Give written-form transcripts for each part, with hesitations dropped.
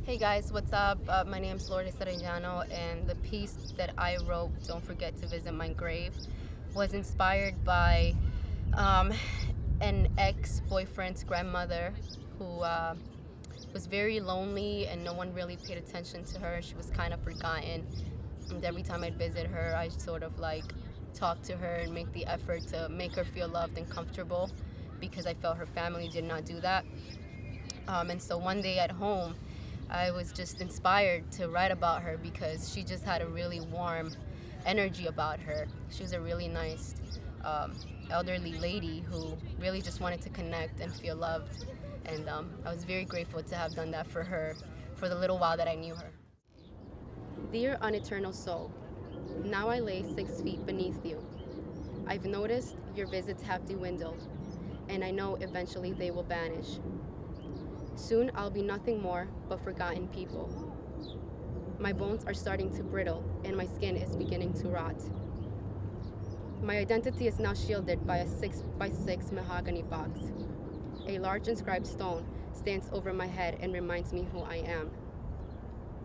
Hey guys, what's up? My name is Lourdes, and the piece that I wrote, Don't Forget to Visit My Grave, was inspired by um, an ex-boyfriend's grandmother who was very lonely and no one really paid attention to her. She was kind of forgotten. And every time I'd visit her, I sort of like talk to her and make the effort to make her feel loved and comfortable because I felt her family did not do that. And so one day at home, I was just inspired to write about her because she just had a really warm energy about her. She was a really nice um, elderly lady who really just wanted to connect and feel loved. And I was very grateful to have done that for her for the little while that I knew her. Dear uneternal soul, now I lay 6 feet beneath you. I've noticed your visits have dwindled, and I know eventually they will vanish. Soon I'll be nothing more but forgotten people. My bones are starting to brittle and my skin is beginning to rot. My identity is now shielded by a 6x6 mahogany box. A large inscribed stone stands over my head and reminds me who I am.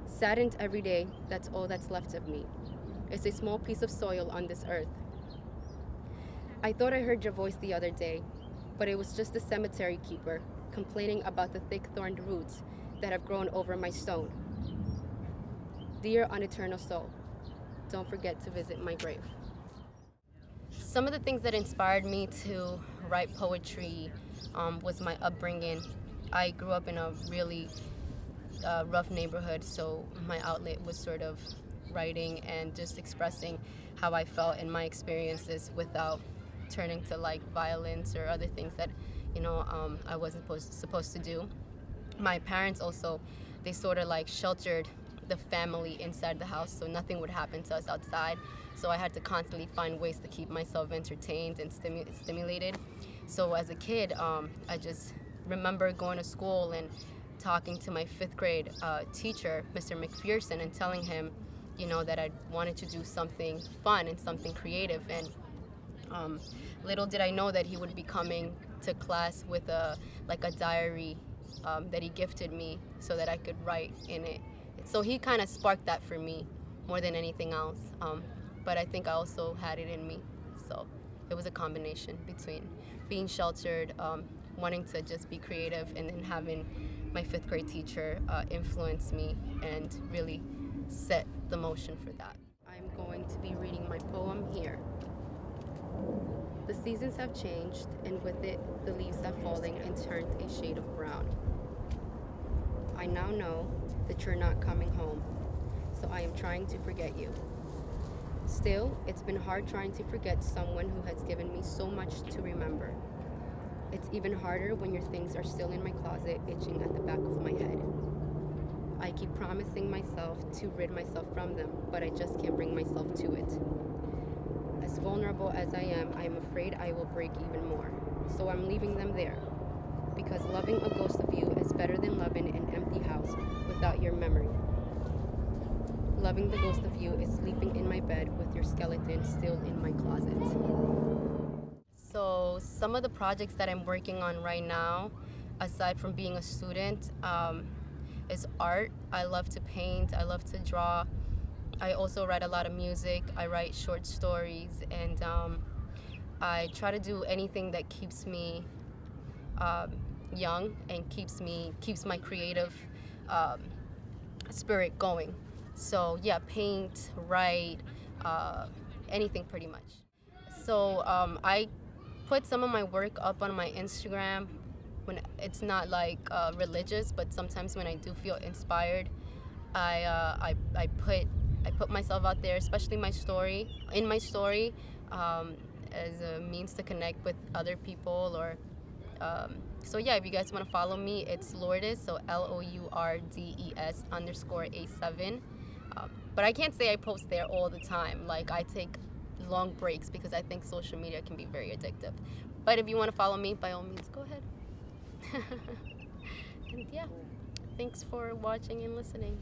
Saddened every day, that's all that's left of me. It's a small piece of soil on this earth. I thought I heard your voice the other day, but it was just the cemetery keeper complaining about the thick-thorned roots that have grown over my stone. Dear uneternal soul, don't forget to visit my grave. Some of the things that inspired me to write poetry was my upbringing. I grew up in a really rough neighborhood, so my outlet was sort of writing and just expressing how I felt in my experiences without turning to like violence or other things that I wasn't supposed to do. My parents also, they sort of like sheltered the family inside the house so nothing would happen to us outside. So I had to constantly find ways to keep myself entertained and stimulated. So as a kid, I just remember going to school and talking to my 5th grade teacher, Mr. McPherson, and telling him, that I wanted to do something fun and something creative. And little did I know that he would be coming to class with a diary that he gifted me so that I could write in it. So he kind of sparked that for me more than anything else. But I think I also had it in me. So it was a combination between being sheltered, wanting to just be creative, and then having my 5th grade teacher influence me and really set the motion for that. I'm going to be reading my poem here. The seasons have changed, and with it, the leaves have fallen and turned a shade of brown. I now know that you're not coming home, so I am trying to forget you. Still, it's been hard trying to forget someone who has given me so much to remember. It's even harder when your things are still in my closet, itching at the back of my head. I keep promising myself to rid myself from them, but I just can't bring myself to it. As vulnerable as I am afraid I will break even more. So I'm leaving them there. Because loving a ghost of you is better than loving an empty house without your memory. Loving the ghost of you is sleeping in my bed with your skeleton still in my closet. So some of the projects that I'm working on right now, aside from being a student, is art. I love to paint, I love to draw. I also write a lot of music. I write short stories, and I try to do anything that keeps me young and keeps my creative spirit going. So yeah, paint, write, anything pretty much. So I put some of my work up on my Instagram when it's not like religious, but sometimes when I do feel inspired, I put myself out there, especially my story, as a means to connect with other people. Or so yeah, if you guys want to follow me, it's Lourdes, so LOURDES_A7. But I can't say I post there all the time. Like, I take long breaks because I think social media can be very addictive. But if you want to follow me, by all means, go ahead. And yeah, thanks for watching and listening.